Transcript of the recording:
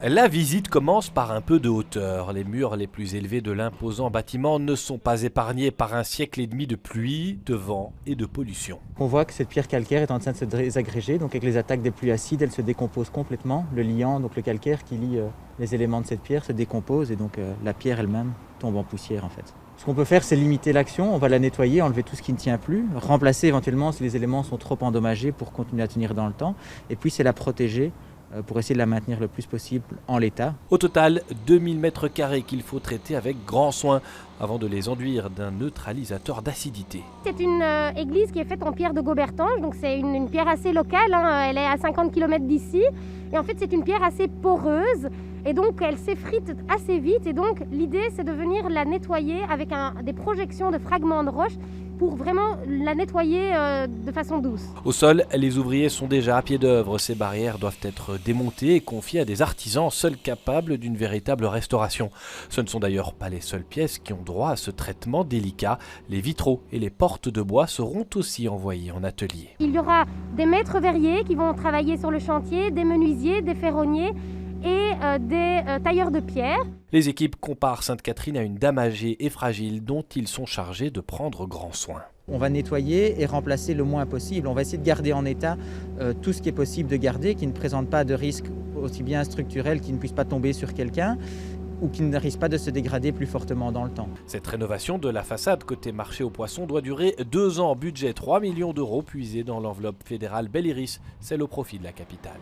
La visite commence par un peu de hauteur. Les murs les plus élevés de l'imposant bâtiment ne sont pas épargnés par un siècle et demi de pluie, de vent et de pollution. On voit que cette pierre calcaire est en train de se désagréger, donc avec les attaques des pluies acides, elle se décompose complètement. Le liant, donc le calcaire qui lie les éléments de cette pierre, se décompose et donc la pierre elle-même tombe en poussière en fait. Ce qu'on peut faire, c'est limiter l'action, on va la nettoyer, enlever tout ce qui ne tient plus, remplacer éventuellement si les éléments sont trop endommagés pour continuer à tenir dans le temps, et puis c'est la protéger pour essayer de la maintenir le plus possible en l'état. Au total, 2000 mètres carrés qu'il faut traiter avec grand soin avant de les enduire d'un neutralisateur d'acidité. C'est une église qui est faite en pierre de Gaubertange, donc c'est une pierre assez locale, elle est à 50 km d'ici. Et en fait, c'est une pierre assez poreuse et donc elle s'effrite assez vite. Et donc l'idée, c'est de venir la nettoyer avec des projections de fragments de roche pour vraiment la nettoyer de façon douce. Au sol, les ouvriers sont déjà à pied d'œuvre. Ces barrières doivent être démontées et confiées à des artisans seuls capables d'une véritable restauration. Ce ne sont d'ailleurs pas les seules pièces qui ont droit à ce traitement délicat. Les vitraux et les portes de bois seront aussi envoyés en atelier. Il y aura des maîtres verriers qui vont travailler sur le chantier, des menuisiers, des ferronniers et des tailleurs de pierre. Les équipes comparent Sainte-Catherine à une dame âgée et fragile dont ils sont chargés de prendre grand soin. On va nettoyer et remplacer le moins possible. On va essayer de garder en état tout ce qui est possible de garder, qui ne présente pas de risque aussi bien structurel, qui ne puisse pas tomber sur quelqu'un ou qui ne risque pas de se dégrader plus fortement dans le temps. Cette rénovation de la façade côté marché aux poissons doit durer 2 ans. Budget 3 millions d'euros puisés dans l'enveloppe fédérale Belle Iris, celle au profit de la capitale.